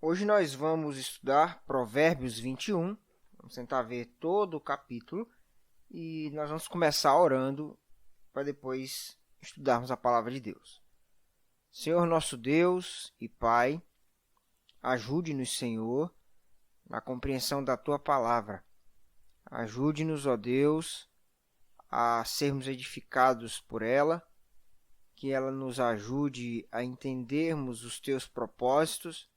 Hoje nós vamos estudar Provérbios 21, vamos tentar ver todo o capítulo e nós vamos começar orando para depois estudarmos a palavra de Deus. Senhor nosso Deus e Pai, ajude-nos, Senhor, na compreensão da Tua palavra. Ajude-nos, ó Deus, a sermos edificados por ela, que ela nos ajude a entendermos os Teus propósitos,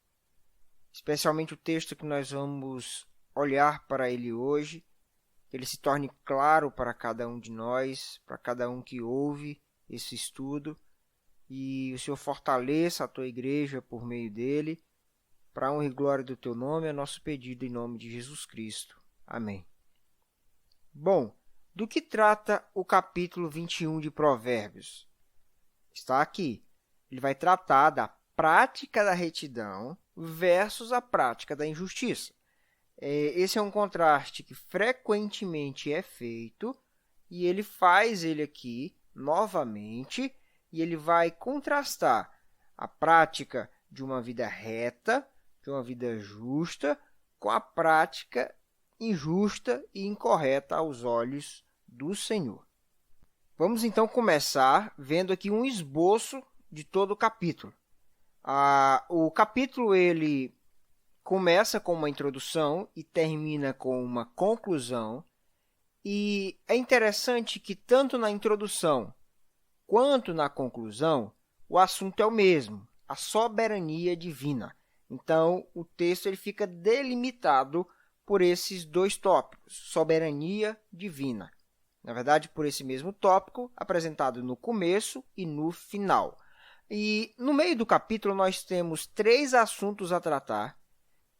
especialmente o texto que nós vamos olhar para ele hoje, que ele se torne claro para cada um de nós, para cada um que ouve esse estudo, e o Senhor fortaleça a Tua igreja por meio dele, para a honra e glória do Teu nome, é nosso pedido em nome de Jesus Cristo. Amém. Bom, do que trata o capítulo 21 de Provérbios? Está aqui. Ele vai tratar da prática da retidão versus a prática da injustiça. Esse é um contraste que frequentemente é feito e ele faz ele aqui novamente e ele vai contrastar a prática de uma vida reta, de uma vida justa, com a prática injusta e incorreta aos olhos do Senhor. Vamos então começar vendo aqui um esboço de todo o capítulo. O capítulo ele começa com uma introdução e termina com uma conclusão. E é interessante que tanto na introdução quanto na conclusão o assunto é o mesmo, a soberania divina. Então, o texto ele fica delimitado por esses dois tópicos, soberania divina. Na verdade, por esse mesmo tópico, apresentado no começo e no final. E no meio do capítulo nós temos 3 assuntos a tratar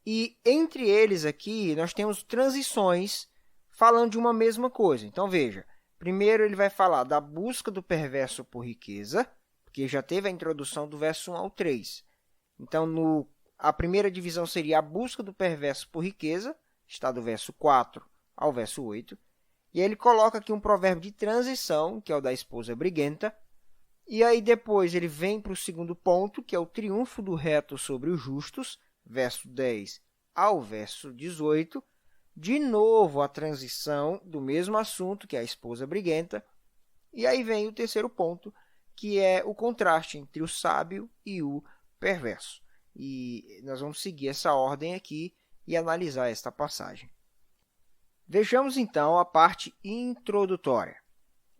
e entre eles aqui nós temos transições falando de uma mesma coisa. Então veja, primeiro ele vai falar da busca do perverso por riqueza, porque já teve a introdução do verso 1 ao 3. Então a primeira divisão seria a busca do perverso por riqueza, está do verso 4 ao verso 8. E aí ele coloca aqui um provérbio de transição, que é o da esposa briguenta. E aí depois ele vem para o segundo ponto, que é o triunfo do reto sobre os justos, verso 10 ao verso 18. De novo a transição do mesmo assunto, que é a esposa briguenta. E aí vem o terceiro ponto, que é o contraste entre o sábio e o perverso. E nós vamos seguir essa ordem aqui e analisar esta passagem. Vejamos então a parte introdutória.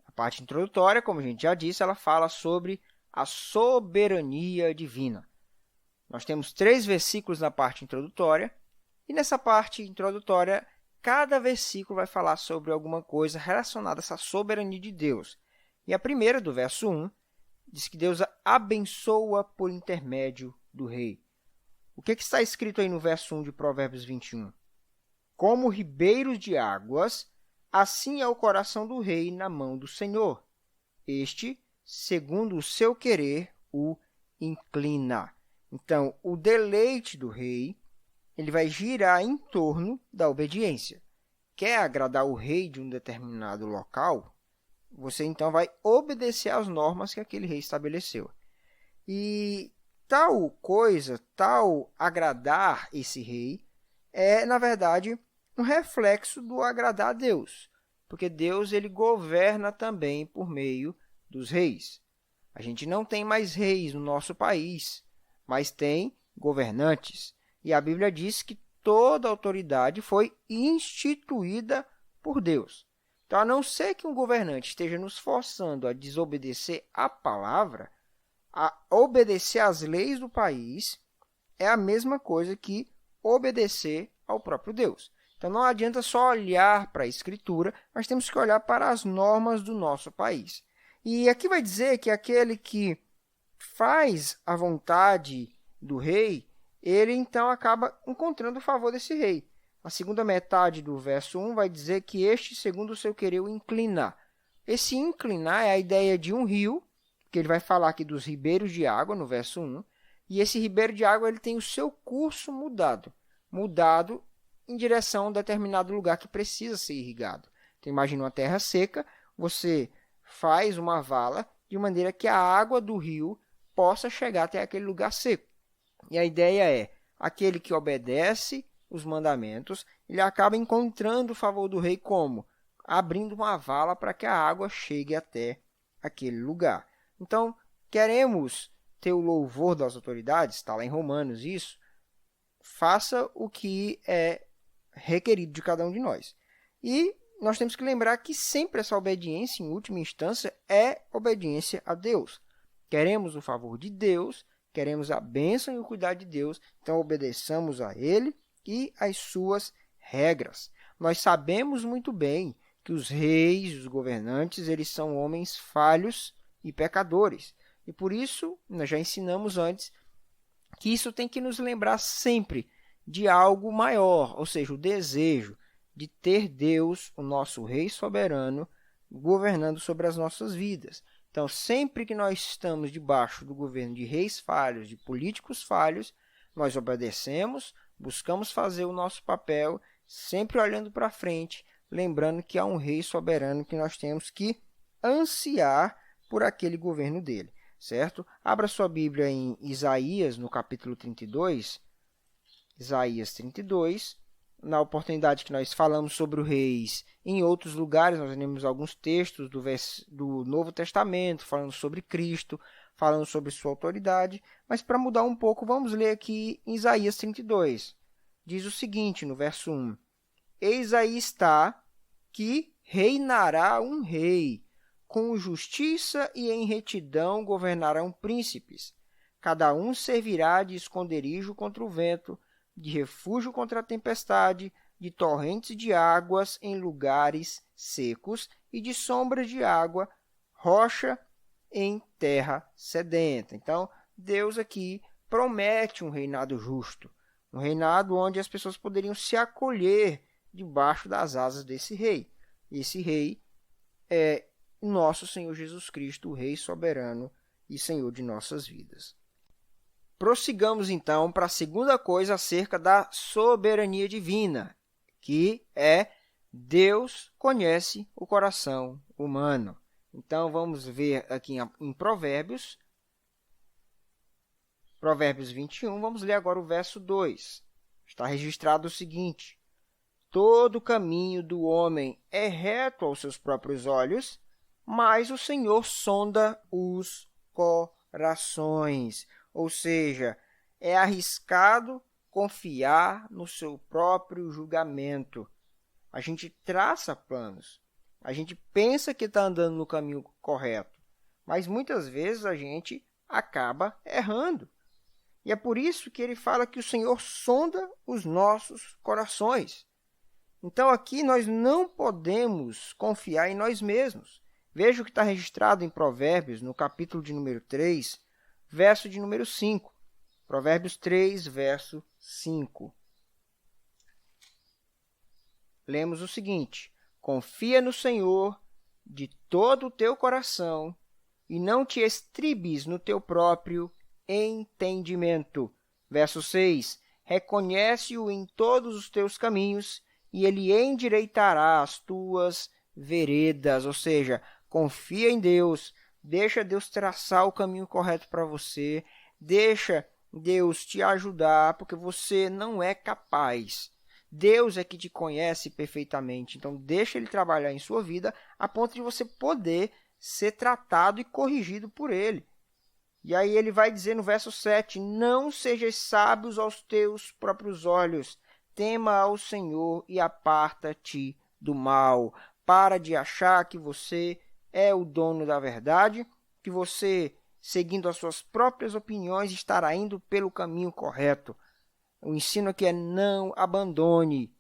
A parte introdutória, como a gente já disse, ela fala sobre a soberania divina. Nós temos 3 versículos na parte introdutória, e nessa parte introdutória, cada versículo vai falar sobre alguma coisa relacionada a essa soberania de Deus. E a primeira, do verso 1, diz que Deus abençoa por intermédio do rei. O que está escrito aí no verso 1 de Provérbios 21? Como ribeiros de águas, assim é o coração do rei na mão do Senhor. Este, segundo o seu querer, o inclina. Então, o deleite do rei ele vai girar em torno da obediência. Quer agradar o rei de um determinado local? Você, então, vai obedecer às normas que aquele rei estabeleceu. E tal coisa, tal agradar esse rei, é, na verdade, um reflexo do agradar a Deus, porque Deus ele governa também por meio dos reis. A gente não tem mais reis no nosso país, mas tem governantes. E a Bíblia diz que toda autoridade foi instituída por Deus. Então, a não ser que um governante esteja nos forçando a desobedecer a palavra, a obedecer às leis do país é a mesma coisa que obedecer ao próprio Deus. Então, não adianta só olhar para a Escritura, mas temos que olhar para as normas do nosso país. E aqui vai dizer que aquele que faz a vontade do rei, ele então acaba encontrando o favor desse rei. A segunda metade do verso 1 vai dizer que este, segundo o seu querer, o inclinar. Esse inclinar é a ideia de um rio, que ele vai falar aqui dos ribeiros de água, no verso 1, e esse ribeiro de água ele tem o seu curso mudado em direção a um determinado lugar que precisa ser irrigado. Então, imagine uma terra seca, você faz uma vala de maneira que a água do rio possa chegar até aquele lugar seco. E a ideia é, aquele que obedece os mandamentos, ele acaba encontrando o favor do rei como? Abrindo uma vala para que a água chegue até aquele lugar. Então, queremos ter o louvor das autoridades, está lá em Romanos isso, faça o que é requerido de cada um de nós. E nós temos que lembrar que sempre essa obediência, em última instância, é obediência a Deus. Queremos o favor de Deus, queremos a bênção e o cuidado de Deus, então obedeçamos a Ele e às suas regras. Nós sabemos muito bem que os reis, os governantes, eles são homens falhos e pecadores. E por isso, nós já ensinamos antes que isso tem que nos lembrar sempre de algo maior, ou seja, o desejo de ter Deus, o nosso Rei soberano, governando sobre as nossas vidas. Então, sempre que nós estamos debaixo do governo de reis falhos, de políticos falhos, nós obedecemos, buscamos fazer o nosso papel, sempre olhando para frente, lembrando que há um Rei soberano que nós temos que ansiar por aquele governo dele, certo? Abra sua Bíblia em Isaías, no capítulo 32, Isaías 32, na oportunidade que nós falamos sobre os reis em outros lugares, nós temos alguns textos do Novo Testamento, falando sobre Cristo, falando sobre sua autoridade, mas para mudar um pouco, vamos ler aqui em Isaías 32. Diz o seguinte, no verso 1, Eis aí está que reinará um rei, com justiça e em retidão governarão príncipes. Cada um servirá de esconderijo contra o vento, de refúgio contra a tempestade, de torrentes de águas em lugares secos e de sombras de água, rocha em terra sedenta. Então, Deus aqui promete um reinado justo, um reinado onde as pessoas poderiam se acolher debaixo das asas desse rei. Esse rei é nosso Senhor Jesus Cristo, o Rei soberano e Senhor de nossas vidas. Prossigamos, então, para a segunda coisa acerca da soberania divina, que é Deus conhece o coração humano. Então, vamos ver aqui em Provérbios 21, vamos ler agora o verso 2. Está registrado o seguinte, Todo caminho do homem é reto aos seus próprios olhos, mas o Senhor sonda os corações. Ou seja, é arriscado confiar no seu próprio julgamento. A gente traça planos, a gente pensa que está andando no caminho correto, mas muitas vezes a gente acaba errando. E é por isso que ele fala que o Senhor sonda os nossos corações. Então, aqui nós não podemos confiar em nós mesmos. Veja o que está registrado em Provérbios, no capítulo de número 3, verso de número 5. Provérbios 3, verso 5. Lemos o seguinte, Confia no Senhor de todo o teu coração e não te estribes no teu próprio entendimento. Verso 6. Reconhece-o em todos os teus caminhos e ele endireitará as tuas veredas. Ou seja, confia em Deus, deixa Deus traçar o caminho correto para você, deixa Deus te ajudar, porque você não é capaz. Deus é que te conhece perfeitamente, então deixa Ele trabalhar em sua vida a ponto de você poder ser tratado e corrigido por Ele. E aí ele vai dizer no verso 7, Não sejas sábios aos teus próprios olhos, tema ao Senhor e aparta-te do mal. Para de achar que você é o dono da verdade, que você, seguindo as suas próprias opiniões, estará indo pelo caminho correto. O ensino aqui é não abandone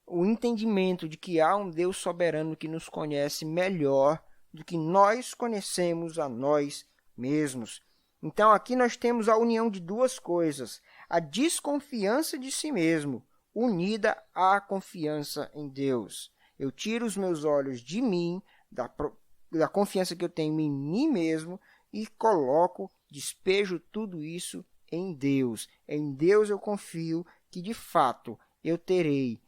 o entendimento de que há um Deus soberano que nos conhece melhor do que nós conhecemos a nós mesmos. Então, aqui nós temos a união de duas coisas, a desconfiança de si mesmo, unida à confiança em Deus. Eu tiro os meus olhos de mim, da confiança que eu tenho em mim mesmo e despejo tudo isso em Deus. Em Deus eu confio que, de fato, eu terei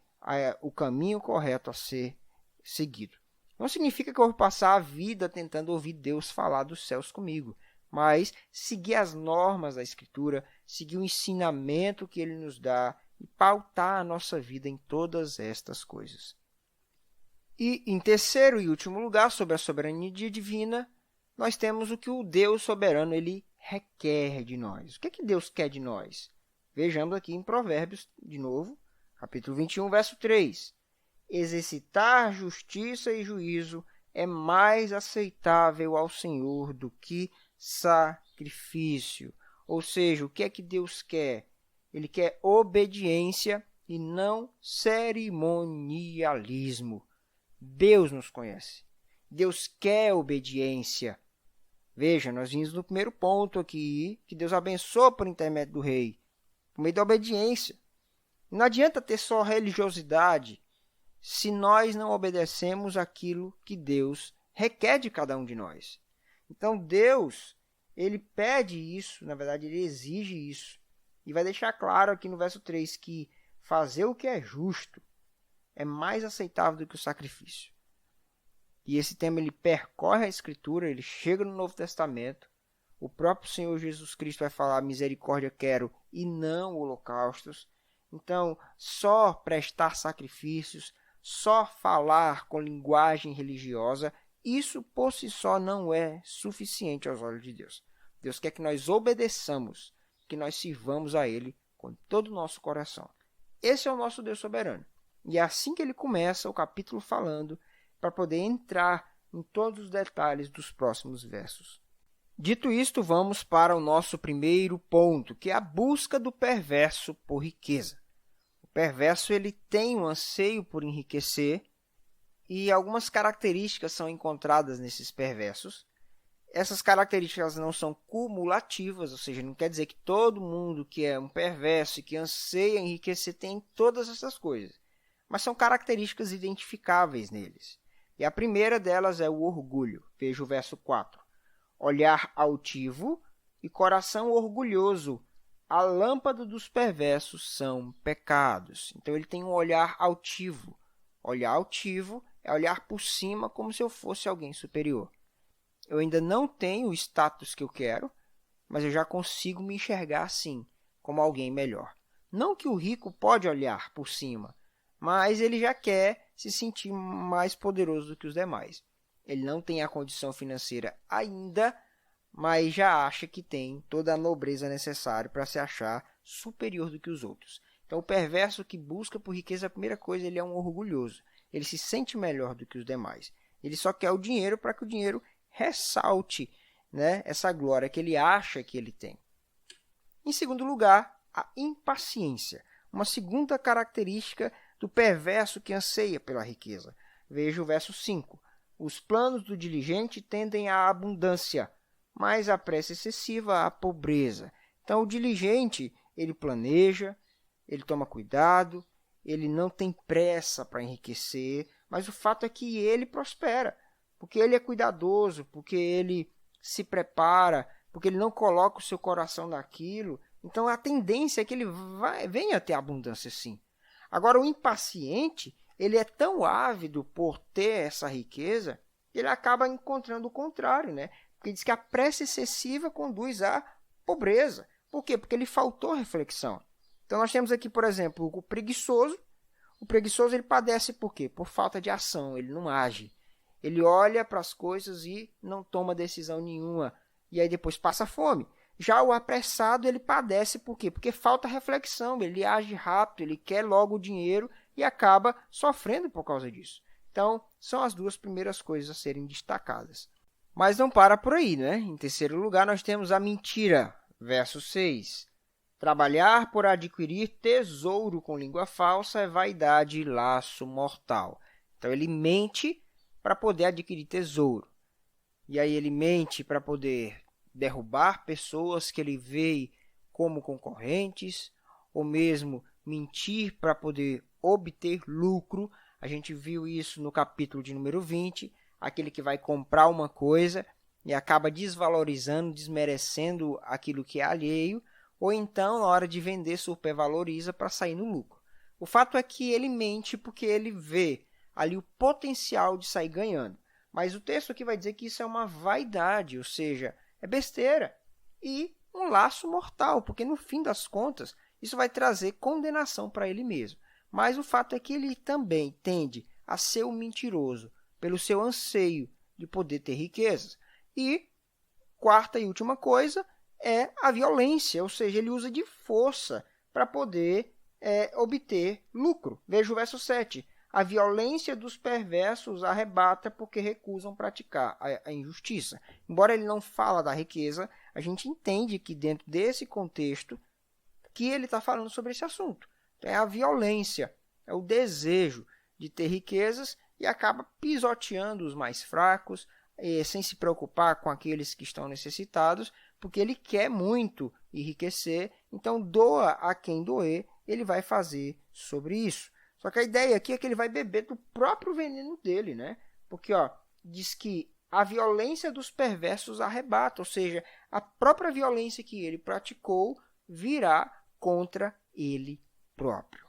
o caminho correto a ser seguido. Não significa que eu vou passar a vida tentando ouvir Deus falar dos céus comigo. mas seguir as normas da Escritura, seguir o ensinamento que ele nos dá e pautar a nossa vida em todas estas coisas. E, em terceiro e último lugar, sobre a soberania divina, nós temos o que o Deus soberano ele requer de nós. O que é que Deus quer de nós? Vejamos aqui em Provérbios, de novo, capítulo 21, verso 3. Exercitar justiça e juízo é mais aceitável ao Senhor do que sacrifício. Ou seja, o que é que Deus quer? Ele quer obediência e não cerimonialismo. Deus nos conhece. Deus quer obediência. Veja, nós vimos no primeiro ponto aqui que Deus abençoa por intermédio do rei, por meio da obediência. Não adianta ter só religiosidade se nós não obedecemos aquilo que Deus requer de cada um de nós. Então, Deus, ele pede isso, na verdade, ele exige isso. E vai deixar claro aqui no verso 3 que fazer o que é justo é mais aceitável do que o sacrifício. E esse tema ele percorre a Escritura, ele chega no Novo Testamento. O próprio Senhor Jesus Cristo vai falar: misericórdia quero e não holocaustos. Então, só prestar sacrifícios, só falar com linguagem religiosa, isso por si só não é suficiente aos olhos de Deus. Deus quer que nós obedeçamos, que nós sirvamos a Ele com todo o nosso coração. Esse é o nosso Deus soberano. E é assim que ele começa o capítulo falando, para poder entrar em todos os detalhes dos próximos versos. Dito isto, vamos para o nosso primeiro ponto, que é a busca do perverso por riqueza. O perverso ele tem um anseio por enriquecer e algumas características são encontradas nesses perversos. Essas características não são cumulativas, ou seja, não quer dizer que todo mundo que é um perverso e que anseia enriquecer tem todas essas coisas, mas são características identificáveis neles. E a primeira delas é o orgulho. Veja o verso 4. Olhar altivo e coração orgulhoso. A lâmpada dos perversos são pecados. Então, ele tem um olhar altivo. Olhar altivo é olhar por cima como se eu fosse alguém superior. Eu ainda não tenho o status que eu quero, mas eu já consigo me enxergar assim, como alguém melhor. Não que o rico pode olhar por cima, mas ele já quer se sentir mais poderoso do que os demais. Ele não tem a condição financeira ainda, mas já acha que tem toda a nobreza necessária para se achar superior do que os outros. Então, o perverso que busca por riqueza, a primeira coisa, ele é um orgulhoso. Ele se sente melhor do que os demais. Ele só quer o dinheiro para que o dinheiro ressalte, né, essa glória que ele acha que ele tem. Em segundo lugar, a impaciência. Uma segunda característica do perverso que anseia pela riqueza. Veja o verso 5. Os planos do diligente tendem à abundância, mas a pressa excessiva à pobreza. Então, o diligente, ele planeja, ele toma cuidado, ele não tem pressa para enriquecer, mas o fato é que ele prospera, porque ele é cuidadoso, porque ele se prepara, porque ele não coloca o seu coração naquilo. Então, a tendência é que ele venha a ter abundância, sim. Agora, o impaciente, ele é tão ávido por ter essa riqueza, que ele acaba encontrando o contrário, né? Porque diz que a pressa excessiva conduz à pobreza. Por quê? Porque ele faltou reflexão. Então, nós temos aqui, por exemplo, o preguiçoso. O preguiçoso ele padece por quê? Por falta de ação, ele não age. Ele olha para as coisas e não toma decisão nenhuma. E aí depois passa fome. Já o apressado, ele padece por quê? Porque falta reflexão, ele age rápido, ele quer logo o dinheiro e acaba sofrendo por causa disso. Então, são as duas primeiras coisas a serem destacadas. Mas não para por aí, né? Em terceiro lugar, nós temos a mentira. Verso 6. Trabalhar por adquirir tesouro com língua falsa é vaidade e laço mortal. Então, ele mente para poder adquirir tesouro. E aí ele mente para poder derrubar pessoas que ele vê como concorrentes, ou mesmo mentir para poder obter lucro. A gente viu isso no capítulo de número 20, aquele que vai comprar uma coisa e acaba desvalorizando, desmerecendo aquilo que é alheio, ou então, na hora de vender, supervaloriza para sair no lucro. O fato é que ele mente porque ele vê ali o potencial de sair ganhando. Mas o texto aqui vai dizer que isso é uma vaidade, ou seja, é besteira e um laço mortal, porque no fim das contas isso vai trazer condenação para ele mesmo. Mas o fato é que ele também tende a ser um mentiroso pelo seu anseio de poder ter riquezas. E quarta e última coisa é a violência, ou seja, ele usa de força para poder obter lucro. Veja o verso 7. A violência dos perversos arrebata porque recusam praticar a injustiça. Embora ele não fala da riqueza, a gente entende que dentro desse contexto que ele está falando sobre esse assunto. Então, é a violência, é o desejo de ter riquezas e acaba pisoteando os mais fracos, sem se preocupar com aqueles que estão necessitados, porque ele quer muito enriquecer, então doa a quem doer, ele vai fazer sobre isso. Só que a ideia aqui é que ele vai beber do próprio veneno dele, né? Porque diz que a violência dos perversos arrebata, ou seja, a própria violência que ele praticou virá contra ele próprio.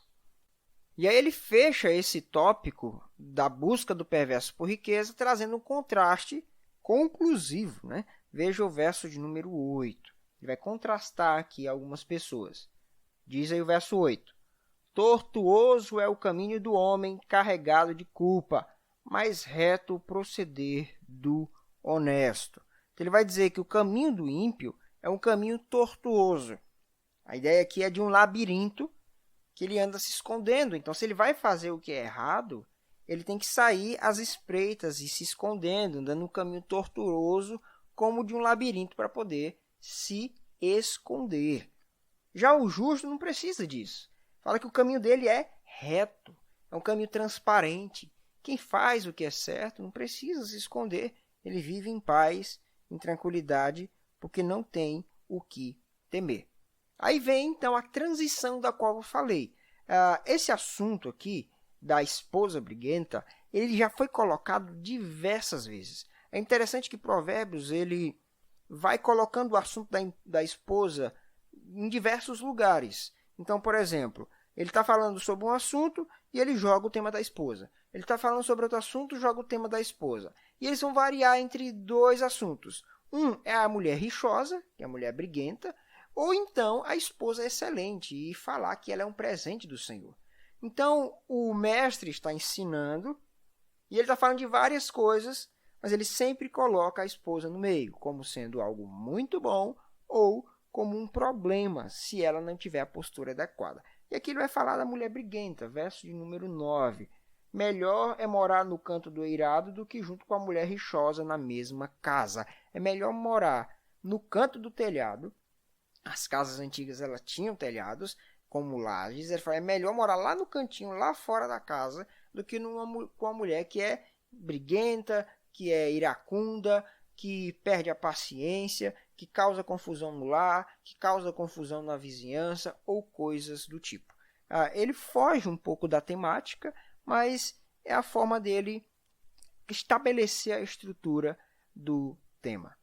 E aí ele fecha esse tópico da busca do perverso por riqueza, trazendo um contraste conclusivo, né? Veja o verso de número 8. Ele vai contrastar aqui algumas pessoas. Diz aí o verso 8. Tortuoso é o caminho do homem carregado de culpa, mas reto o proceder do honesto. Então, ele vai dizer que o caminho do ímpio é um caminho tortuoso. A ideia aqui é de um labirinto que ele anda se escondendo. Então, se ele vai fazer o que é errado, ele tem que sair às espreitas e se escondendo, andando um caminho tortuoso, como de um labirinto, para poder se esconder. Já o justo não precisa disso. Fala que o caminho dele é reto, é um caminho transparente. Quem faz o que é certo não precisa se esconder. Ele vive em paz, em tranquilidade, porque não tem o que temer. Aí vem, então, a transição da qual eu falei. Esse assunto aqui, da esposa briguenta, ele já foi colocado diversas vezes. É interessante que Provérbios ele vai colocando o assunto da esposa em diversos lugares. Então, por exemplo, ele está falando sobre um assunto e ele joga o tema da esposa. Ele está falando sobre outro assunto e joga o tema da esposa. E eles vão variar entre dois assuntos. Um é a mulher rixosa, que é a mulher briguenta, ou então a esposa excelente e falar que ela é um presente do Senhor. Então, o mestre está ensinando e ele está falando de várias coisas, mas ele sempre coloca a esposa no meio, como sendo algo muito bom ou como um problema, se ela não tiver a postura adequada. E aqui ele vai falar da mulher briguenta, verso de número 9. Melhor é morar no canto do eirado do que junto com a mulher rixosa na mesma casa. É melhor morar no canto do telhado. As casas antigas elas tinham telhados, como lajes. Ele fala, é melhor morar lá no cantinho, lá fora da casa, do que com uma mulher que é briguenta, que é iracunda, que perde a paciência, que causa confusão no lar, que causa confusão na vizinhança ou coisas do tipo. Ele foge um pouco da temática, mas é a forma dele estabelecer a estrutura do tema.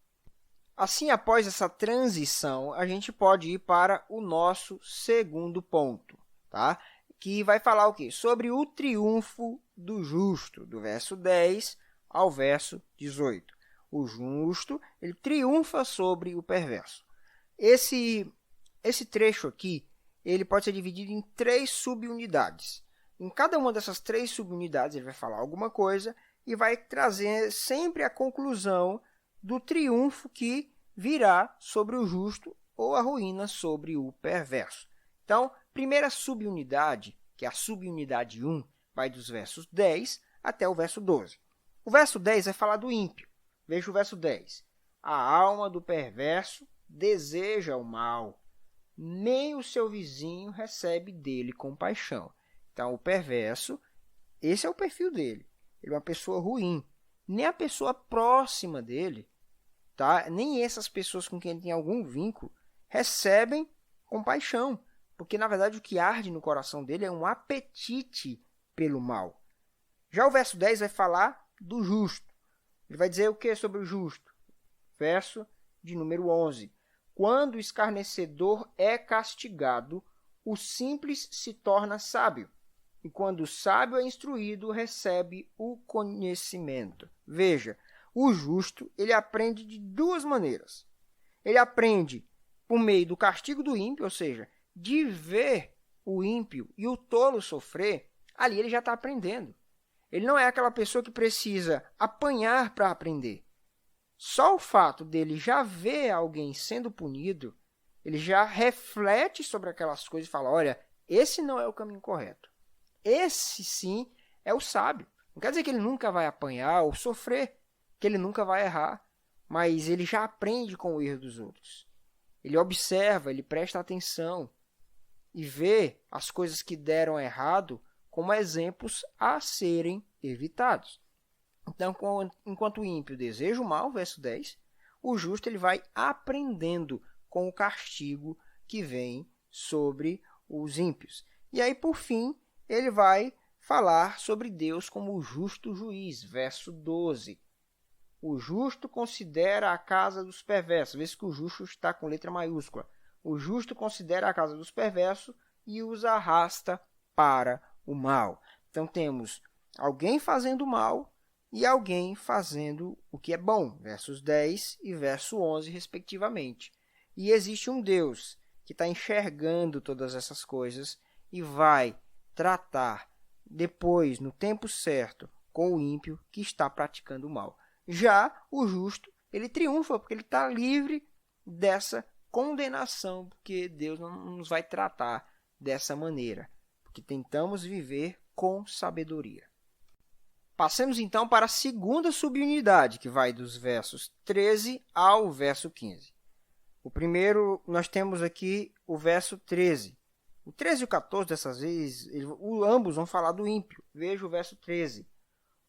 Assim, após essa transição, a gente pode ir para o nosso segundo ponto, tá? Que vai falar o quê? Sobre o triunfo do justo, do verso 10 ao verso 18. O justo, ele triunfa sobre o perverso. Esse trecho aqui, ele pode ser dividido em 3 subunidades. Em cada uma dessas 3 subunidades, ele vai falar alguma coisa e vai trazer sempre a conclusão do triunfo que virá sobre o justo ou a ruína sobre o perverso. Então, primeira subunidade, que é a subunidade 1, vai dos versos 10 até o verso 12. O verso 10 vai falar do ímpio. Veja o verso 10. A alma do perverso deseja o mal, nem o seu vizinho recebe dele compaixão. Então, o perverso, esse é o perfil dele. Ele é uma pessoa ruim. Nem a pessoa próxima dele, tá? Nem essas pessoas com quem ele tem algum vínculo, recebem compaixão. Porque, na verdade, o que arde no coração dele é um apetite pelo mal. Já o verso 10 vai falar do justo. Ele vai dizer o que sobre o justo? Verso de número 11. Quando o escarnecedor é castigado, o simples se torna sábio. E quando o sábio é instruído, recebe o conhecimento. Veja, o justo ele aprende de 2 maneiras. Ele aprende por meio do castigo do ímpio, ou seja, de ver o ímpio e o tolo sofrer, ali ele já está aprendendo. Ele não é aquela pessoa que precisa apanhar para aprender. Só o fato dele já ver alguém sendo punido, ele já reflete sobre aquelas coisas e fala, olha, esse não é o caminho correto. Esse, sim, é o sábio. Não quer dizer que ele nunca vai apanhar ou sofrer, que ele nunca vai errar, mas ele já aprende com o erro dos outros. Ele observa, ele presta atenção e vê as coisas que deram errado como exemplos a serem evitados. Então, enquanto o ímpio deseja o mal, verso 10, o justo ele vai aprendendo com o castigo que vem sobre os ímpios. E aí, por fim, ele vai falar sobre Deus como o justo juiz, verso 12. O justo considera a casa dos perversos. Vê-se que o justo está com letra maiúscula. O justo considera a casa dos perversos e os arrasta para o mal. Então, temos alguém fazendo mal e alguém fazendo o que é bom, versos 10 e verso 11, respectivamente. E existe um Deus que está enxergando todas essas coisas e vai tratar depois, no tempo certo, com o ímpio que está praticando o mal. Já o justo, ele triunfa, porque ele está livre dessa condenação, porque Deus não nos vai tratar dessa maneira, porque tentamos viver com sabedoria. Passemos então para a segunda subunidade, que vai dos versos 13 ao verso 15. O primeiro, nós temos aqui o verso 13. O 13 e o 14, dessas vezes, ambos vão falar do ímpio. Veja o verso 13.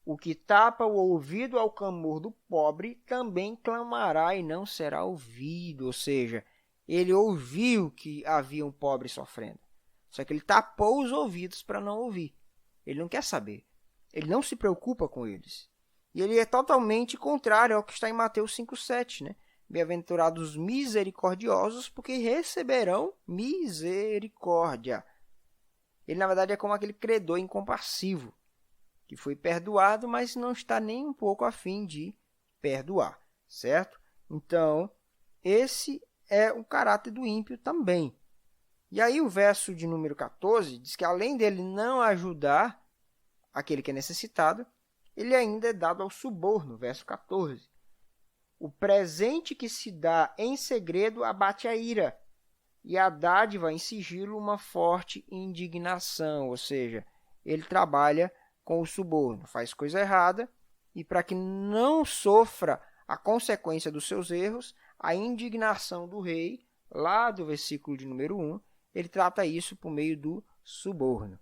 O que tapa o ouvido ao clamor do pobre também clamará e não será ouvido. Ou seja, ele ouviu que havia um pobre sofrendo. Só que ele tapou os ouvidos para não ouvir. Ele não quer saber. Ele não se preocupa com eles. E ele é totalmente contrário ao que está em Mateus 5,7, né? Bem-aventurados misericordiosos, porque receberão misericórdia. Ele, na verdade, é como aquele credor incompassivo, que foi perdoado, mas não está nem um pouco a fim de perdoar, certo? Então, esse é o caráter do ímpio também. E aí o verso de número 14 diz que, além dele não ajudar aquele que é necessitado, ele ainda é dado ao suborno, verso 14. O presente que se dá em segredo abate a ira, e a dádiva em sigilo uma forte indignação, ou seja, ele trabalha com o suborno, faz coisa errada, e para que não sofra a consequência dos seus erros, a indignação do rei, lá do versículo de número 1, ele trata isso por meio do suborno.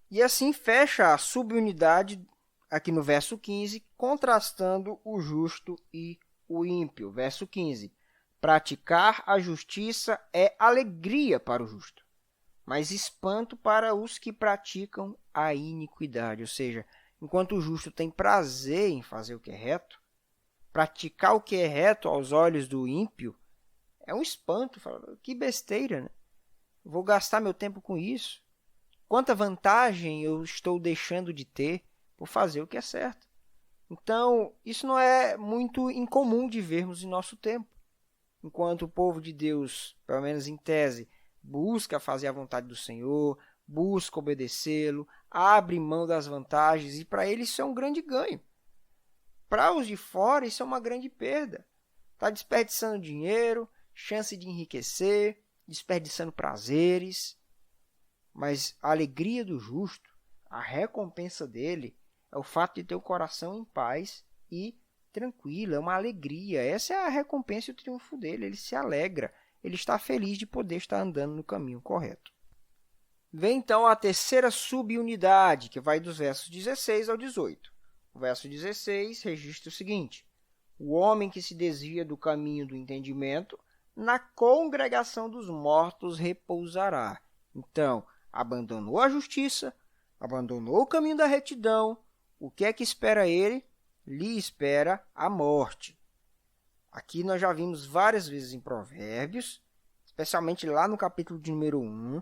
E assim fecha a subunidade aqui no verso 15, contrastando o justo e o ímpio. Verso 15. Praticar a justiça é alegria para o justo, mas espanto para os que praticam a iniquidade. Ou seja, enquanto o justo tem prazer em fazer o que é reto, praticar o que é reto aos olhos do ímpio é um espanto. Fala, que besteira, né? Vou gastar meu tempo com isso. Quanta vantagem eu estou deixando de ter por fazer o que é certo. Então, isso não é muito incomum de vermos em nosso tempo. Enquanto o povo de Deus, pelo menos em tese, busca fazer a vontade do Senhor, busca obedecê-lo, abre mão das vantagens, e para ele isso é um grande ganho. Para os de fora, isso é uma grande perda. Está desperdiçando dinheiro, chance de enriquecer, desperdiçando prazeres. Mas a alegria do justo, a recompensa dele, é o fato de ter o coração em paz e tranquilo, é uma alegria. Essa é a recompensa e o triunfo dele. Ele se alegra, ele está feliz de poder estar andando no caminho correto. Vem então a terceira subunidade, que vai dos versos 16 ao 18. O verso 16 registra o seguinte: o homem que se desvia do caminho do entendimento, na congregação dos mortos repousará. Então, abandonou a justiça, abandonou o caminho da retidão. O que é que espera ele? Lhe espera a morte. Aqui nós já vimos várias vezes em Provérbios, especialmente lá no capítulo de número 1,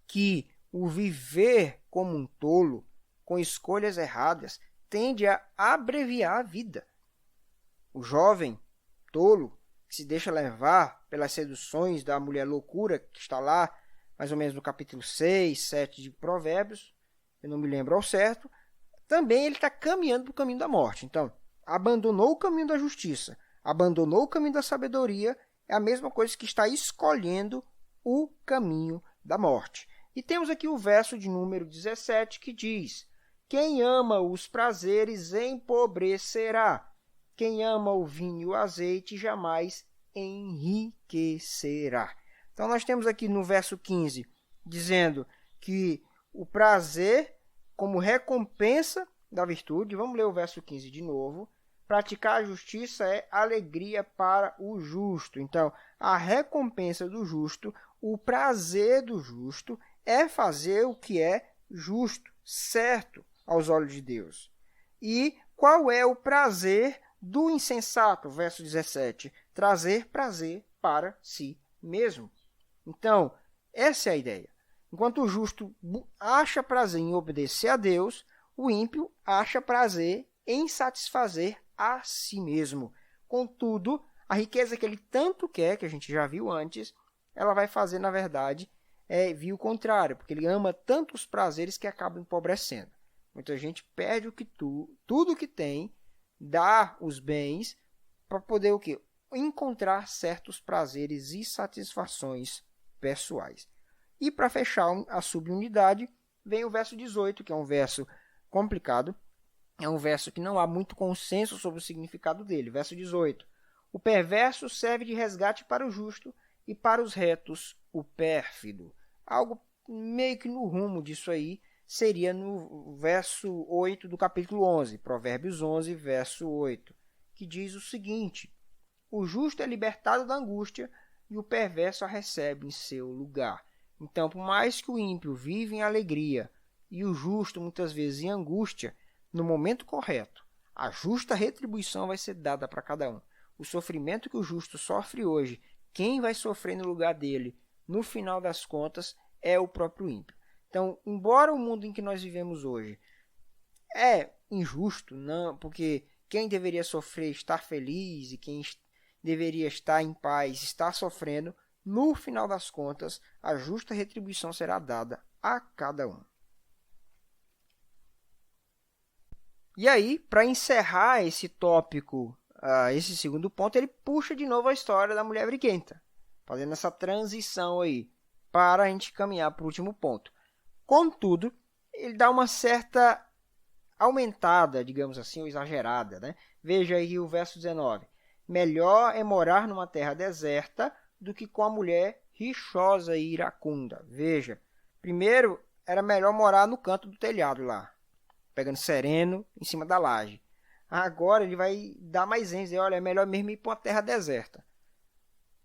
que o viver como um tolo, com escolhas erradas, tende a abreviar a vida. O jovem tolo, que se deixa levar pelas seduções da mulher loucura, que está lá, mais ou menos no capítulo 6, 7 de Provérbios, eu não me lembro ao certo, também ele está caminhando para o caminho da morte. Então, abandonou o caminho da justiça, abandonou o caminho da sabedoria, é a mesma coisa que está escolhendo o caminho da morte. E temos aqui o verso de número 17 que diz: quem ama os prazeres empobrecerá, quem ama o vinho e o azeite jamais enriquecerá. Então, nós temos aqui no verso 15, dizendo que o prazer como recompensa da virtude, vamos ler o verso 15 de novo, praticar a justiça é alegria para o justo. Então, a recompensa do justo, o prazer do justo é fazer o que é justo, certo aos olhos de Deus. E qual é o prazer do insensato? Verso 17, trazer prazer para si mesmo. Então, essa é a ideia. Enquanto o justo acha prazer em obedecer a Deus, o ímpio acha prazer em satisfazer a si mesmo. Contudo, a riqueza que ele tanto quer, que a gente já viu antes, ela vai fazer, na verdade, vir o contrário, porque ele ama tanto os prazeres que acaba empobrecendo. Muita gente perde tudo que tem, dá os bens, para poder o quê? Encontrar certos prazeres e satisfações pessoais. E para fechar a subunidade, vem o verso 18, que é um verso complicado, é um verso que não há muito consenso sobre o significado dele. Verso 18, o perverso serve de resgate para o justo e para os retos o pérfido. Algo meio que no rumo disso aí seria no verso 8 do capítulo 11, Provérbios 11, verso 8, que diz o seguinte: o justo é libertado da angústia e o perverso a recebe em seu lugar. Então, por mais que o ímpio vive em alegria e o justo muitas vezes em angústia, no momento correto, a justa retribuição vai ser dada para cada um. O sofrimento que o justo sofre hoje, quem vai sofrer no lugar dele, no final das contas, é o próprio ímpio. Então, embora o mundo em que nós vivemos hoje é injusto, não, porque quem deveria sofrer está feliz e quem deveria estar em paz está sofrendo, no final das contas, a justa retribuição será dada a cada um. E aí, para encerrar esse tópico, esse segundo ponto, ele puxa de novo a história da mulher briguenta, fazendo essa transição aí, para a gente caminhar para o último ponto. Contudo, ele dá uma certa aumentada, digamos assim, ou exagerada, né? Veja aí o verso 19. Melhor é morar numa terra deserta do que com a mulher rixosa e iracunda. Veja, primeiro era melhor morar no canto do telhado lá, pegando sereno em cima da laje. Agora ele vai dar mais ênfase, olha, é melhor mesmo ir para uma terra deserta.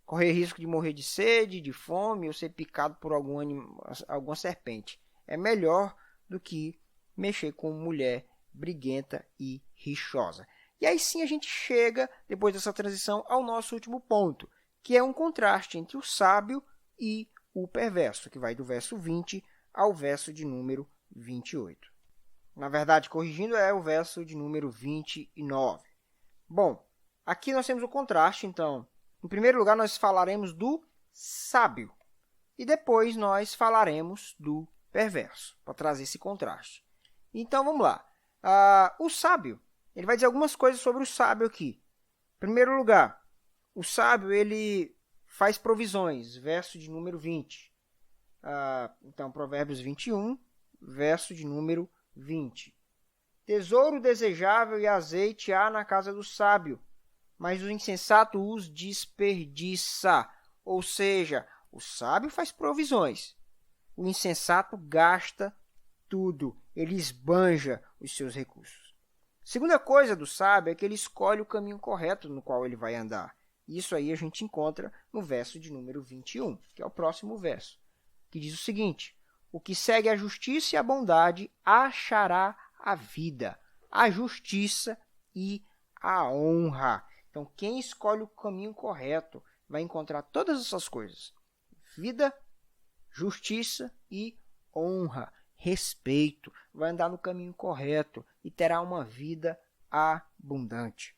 Correr risco de morrer de sede, de fome ou ser picado por alguma serpente. É melhor do que mexer com mulher briguenta e rixosa. E aí sim a gente chega, depois dessa transição, ao nosso último ponto, que é um contraste entre o sábio e o perverso, que vai do verso 20 ao verso de número 28. Na verdade, corrigindo, é o verso de número 29. Bom, aqui nós temos o contraste, então. Em primeiro lugar, nós falaremos do sábio. E depois nós falaremos do perverso, para trazer esse contraste. Então, vamos lá. O sábio, ele vai dizer algumas coisas sobre o sábio aqui. Em primeiro lugar, o sábio, ele faz provisões, verso de número 20. Então, Provérbios 21, verso de número 20. Tesouro desejável e azeite há na casa do sábio, mas o insensato os desperdiça. Ou seja, o sábio faz provisões, o insensato gasta tudo, ele esbanja os seus recursos. Segunda coisa do sábio é que ele escolhe o caminho correto no qual ele vai andar. Isso aí a gente encontra no verso de número 21, que é o próximo verso, que diz o seguinte: o que segue a justiça e a bondade achará a vida, a justiça e a honra. Então, quem escolhe o caminho correto vai encontrar todas essas coisas: vida, justiça e honra, respeito. Vai andar no caminho correto e terá uma vida abundante.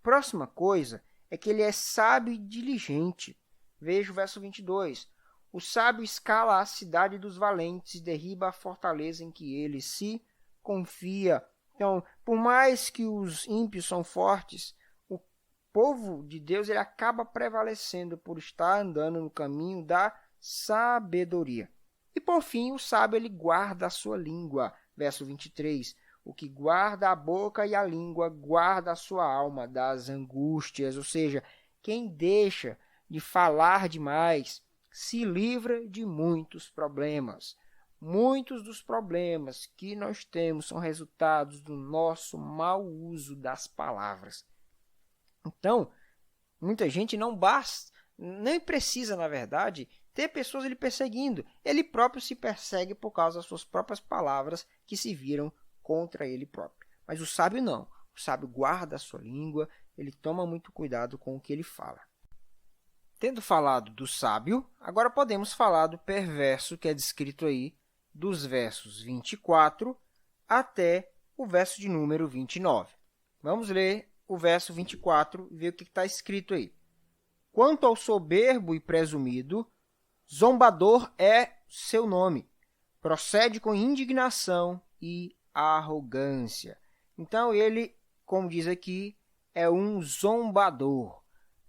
Próxima coisa é que ele é sábio e diligente. Veja o verso 22. O sábio escala a cidade dos valentes e derriba a fortaleza em que ele se confia. Então, por mais que os ímpios são fortes, o povo de Deus ele acaba prevalecendo por estar andando no caminho da sabedoria. E por fim, o sábio ele guarda a sua língua. Verso 23. O que guarda a boca e a língua guarda a sua alma das angústias. Ou seja, quem deixa de falar demais se livra de muitos problemas. Muitos dos problemas que nós temos são resultados do nosso mau uso das palavras. Então, muita gente não basta, nem precisa, na verdade, ter pessoas ele perseguindo. Ele próprio se persegue por causa das suas próprias palavras que se viram contra ele próprio. Mas o sábio não. O sábio guarda a sua língua, ele toma muito cuidado com o que ele fala. Tendo falado do sábio, agora podemos falar do perverso que é descrito aí dos versos 24 até o verso de número 29. Vamos ler o verso 24 e ver o que está escrito aí. Quanto ao soberbo e presumido, zombador é seu nome. Procede com indignação e arrogância. Então, ele, como diz aqui, é um zombador.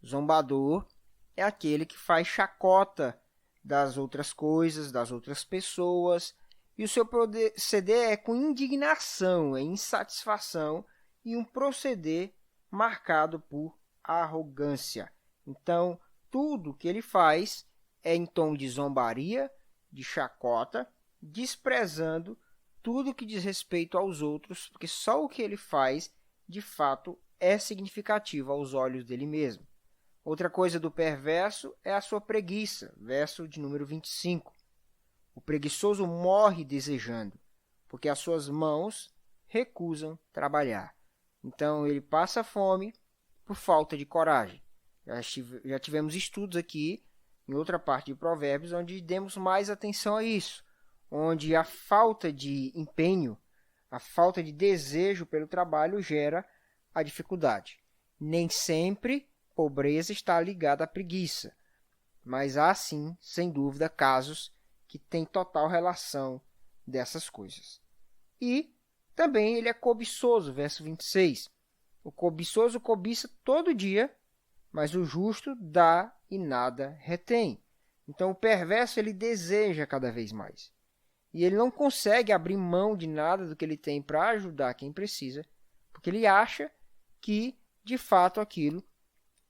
Zombador é aquele que faz chacota das outras coisas, das outras pessoas, e o seu proceder é com indignação, é insatisfação e um proceder marcado por arrogância. Então, tudo que ele faz é em tom de zombaria, de chacota, desprezando tudo que diz respeito aos outros, porque só o que ele faz, de fato, é significativo aos olhos dele mesmo. Outra coisa do perverso é a sua preguiça, verso de número 25. O preguiçoso morre desejando, porque as suas mãos recusam trabalhar. Então, ele passa fome por falta de coragem. Já tivemos estudos aqui, em outra parte de Provérbios, onde demos mais atenção a isso, onde a falta de empenho, a falta de desejo pelo trabalho gera a dificuldade. Nem sempre pobreza está ligada à preguiça, mas há sim, sem dúvida, casos que têm total relação dessas coisas. E também ele é cobiçoso, verso 26. O cobiçoso cobiça todo dia, mas o justo dá e nada retém. Então o perverso ele deseja cada vez mais. E ele não consegue abrir mão de nada do que ele tem para ajudar quem precisa, porque ele acha que, de fato, aquilo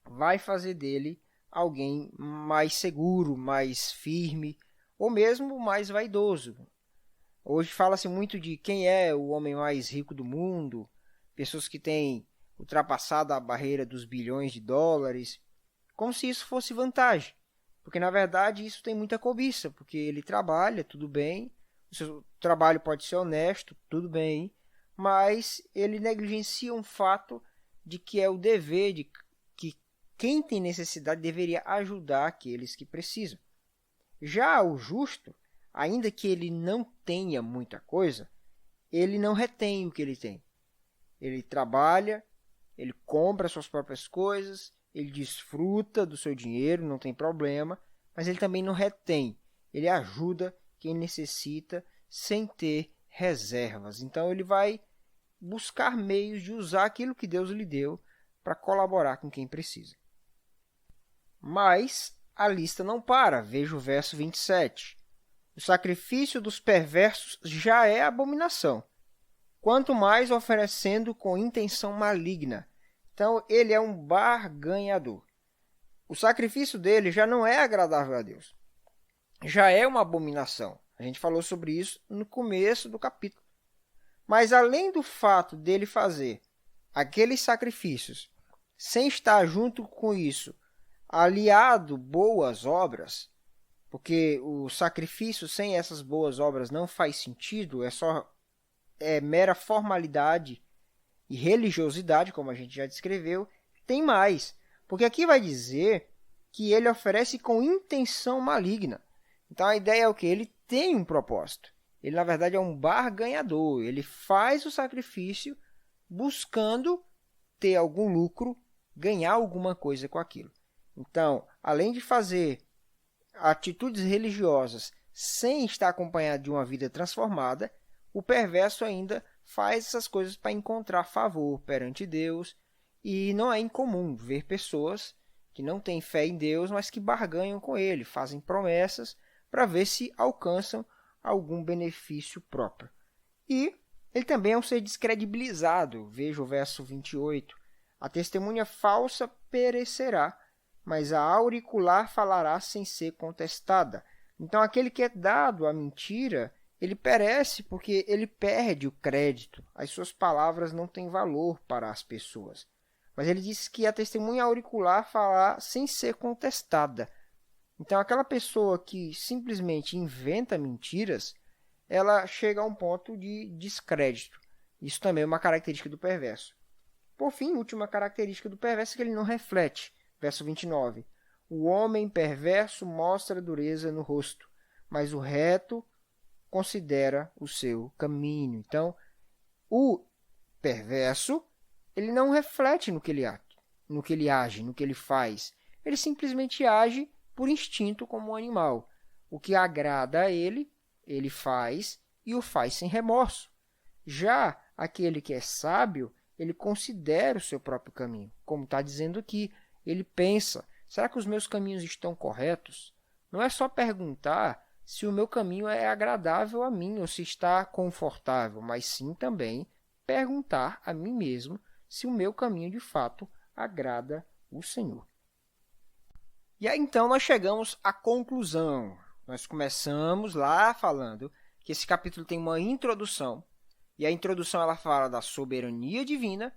vai fazer dele alguém mais seguro, mais firme, ou mesmo mais vaidoso. Hoje fala-se muito de quem é o homem mais rico do mundo, pessoas que têm ultrapassado a barreira dos bilhões de dólares, como se isso fosse vantagem. Porque, na verdade, isso tem muita cobiça, porque ele trabalha, tudo bem, o seu trabalho pode ser honesto, tudo bem, mas ele negligencia um fato de que é o dever de que quem tem necessidade deveria ajudar aqueles que precisam. Já o justo, ainda que ele não tenha muita coisa, ele não retém o que ele tem. Ele trabalha, ele compra suas próprias coisas, ele desfruta do seu dinheiro, não tem problema, mas ele também não retém. Ele ajuda quem necessita sem ter reservas. Então, ele vai buscar meios de usar aquilo que Deus lhe deu para colaborar com quem precisa. Mas a lista não para. Veja o verso 27. O sacrifício dos perversos já é abominação, quanto mais oferecendo com intenção maligna. Então, ele é um barganhador. O sacrifício dele já não é agradável a Deus. Já é uma abominação. A gente falou sobre isso no começo do capítulo. Mas, além do fato dele fazer aqueles sacrifícios sem estar junto com isso aliado boas obras, porque o sacrifício sem essas boas obras não faz sentido, é mera formalidade e religiosidade, como a gente já descreveu, tem mais. Porque aqui vai dizer que ele oferece com intenção maligna. Então a ideia é o quê? Ele tem um propósito. Ele, na verdade, é um barganhador. Ele faz o sacrifício buscando ter algum lucro ganhar alguma coisa com aquilo. Então, além de fazer atitudes religiosas sem estar acompanhado de uma vida transformada, o perverso ainda faz essas coisas para encontrar favor perante Deus. E não é incomum ver pessoas que não têm fé em Deus, mas que barganham com ele, fazem promessas para ver se alcançam algum benefício próprio. E ele também é um ser descredibilizado. Veja o verso 28. A testemunha falsa perecerá, mas a auricular falará sem ser contestada. Então, aquele que é dado à mentira, ele perece porque ele perde o crédito. As suas palavras não têm valor para as pessoas. Mas ele diz que a testemunha auricular falará sem ser contestada. Então, aquela pessoa que simplesmente inventa mentiras, ela chega a um ponto de descrédito. Isso também é uma característica do perverso. Por fim, última característica do perverso é que ele não reflete. Verso 29. O homem perverso mostra dureza no rosto, mas o reto considera o seu caminho. Então, o perverso, ele não reflete no que ele age, no que ele faz. Ele simplesmente age por instinto como um animal. O que agrada a ele, ele faz e o faz sem remorso. Já aquele que é sábio, ele considera o seu próprio caminho. Como está dizendo aqui, ele pensa, será que os meus caminhos estão corretos? Não é só perguntar se o meu caminho é agradável a mim ou se está confortável, mas sim também perguntar a mim mesmo se o meu caminho de fato agrada o Senhor. E aí então nós chegamos à conclusão. Nós começamos lá falando que esse capítulo tem uma introdução, e a introdução ela fala da soberania divina,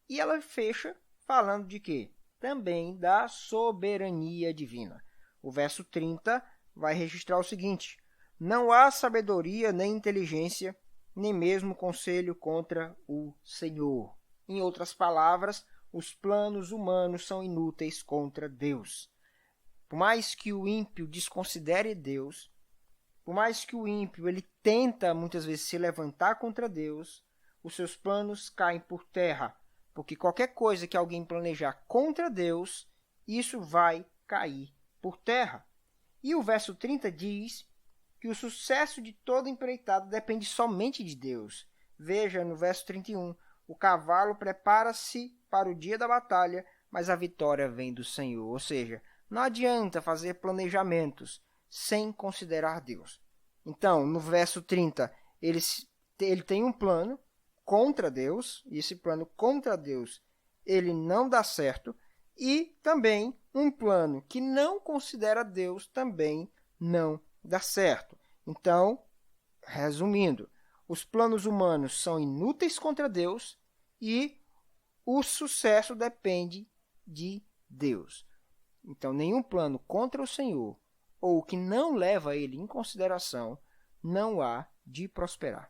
e ela fecha falando de quê? Também da soberania divina. O verso 30 vai registrar o seguinte: não há sabedoria nem inteligência, nem mesmo conselho contra o Senhor. Em outras palavras, os planos humanos são inúteis contra Deus. Por mais que o ímpio desconsidere Deus, por mais que o ímpio ele tenta muitas vezes se levantar contra Deus, os seus planos caem por terra, porque qualquer coisa que alguém planejar contra Deus, isso vai cair por terra. E o verso 30 diz que o sucesso de toda empreitada depende somente de Deus. Veja no verso 31, o cavalo prepara-se para o dia da batalha, mas a vitória vem do Senhor. Ou seja, não adianta fazer planejamentos sem considerar Deus. Então, no verso 30, ele tem um plano contra Deus, e esse plano contra Deus ele não dá certo, e também um plano que não considera Deus também não dá certo. Então, resumindo, os planos humanos são inúteis contra Deus e o sucesso depende de Deus. Então, nenhum plano contra o Senhor ou que não leva ele em consideração não há de prosperar.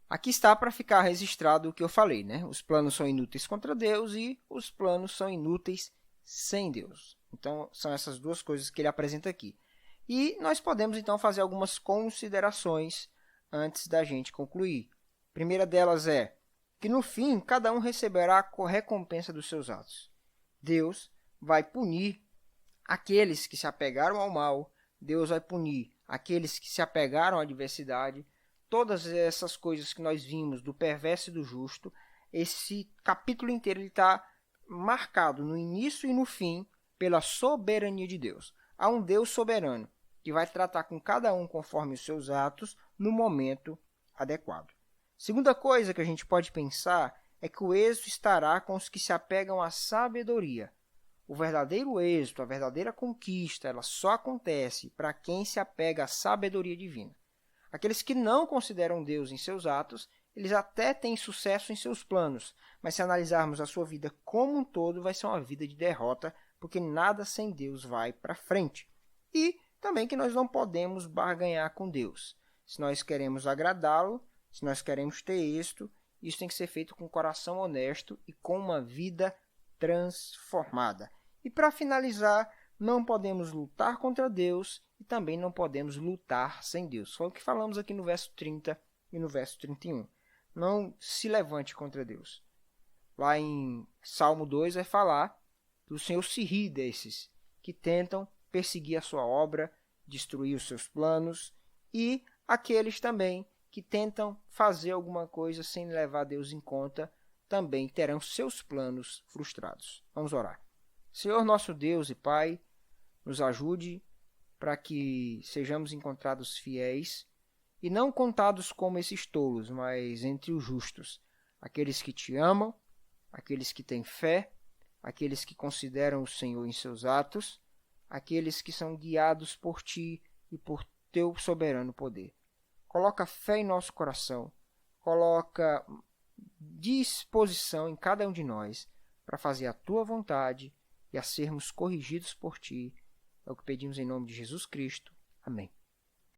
Aqui está para ficar registrado o que eu falei, né? Os planos são inúteis contra Deus e os planos são inúteis sem Deus. Então, são essas duas coisas que ele apresenta aqui. E nós podemos, então, fazer algumas considerações antes da gente concluir. A primeira delas é que, no fim, cada um receberá a recompensa dos seus atos. Deus vai punir aqueles que se apegaram ao mal, Deus vai punir aqueles que se apegaram à adversidade. Todas essas coisas que nós vimos do perverso e do justo, esse capítulo inteiro está marcado no início e no fim pela soberania de Deus. Há um Deus soberano que vai tratar com cada um conforme os seus atos no momento adequado. Segunda coisa que a gente pode pensar é que o êxito estará com os que se apegam à sabedoria. O verdadeiro êxito, a verdadeira conquista, ela só acontece para quem se apega à sabedoria divina. Aqueles que não consideram Deus em seus atos, eles até têm sucesso em seus planos, mas se analisarmos a sua vida como um todo, vai ser uma vida de derrota, porque nada sem Deus vai para frente. E também que nós não podemos barganhar com Deus. Se nós queremos agradá-lo, se nós queremos ter êxito, isso tem que ser feito com um coração honesto e com uma vida transformada. E para finalizar, não podemos lutar contra Deus e também não podemos lutar sem Deus. Foi o que falamos aqui no verso 30 e no verso 31. Não se levante contra Deus. Lá em Salmo 2 vai falar Que o Senhor se ri desses que tentam perseguir a sua obra, destruir os seus planos, e aqueles também que tentam fazer alguma coisa sem levar Deus em conta, também terão seus planos frustrados. Vamos orar. Senhor nosso Deus e Pai, nos ajude para que sejamos encontrados fiéis e não contados como esses tolos, mas entre os justos, aqueles que te amam, aqueles que têm fé, aqueles que consideram o Senhor em seus atos, aqueles que são guiados por ti e por teu soberano poder. Coloca fé em nosso coração, coloca disposição em cada um de nós para fazer a tua vontade e a sermos corrigidos por ti. É o que pedimos em nome de Jesus Cristo. Amém.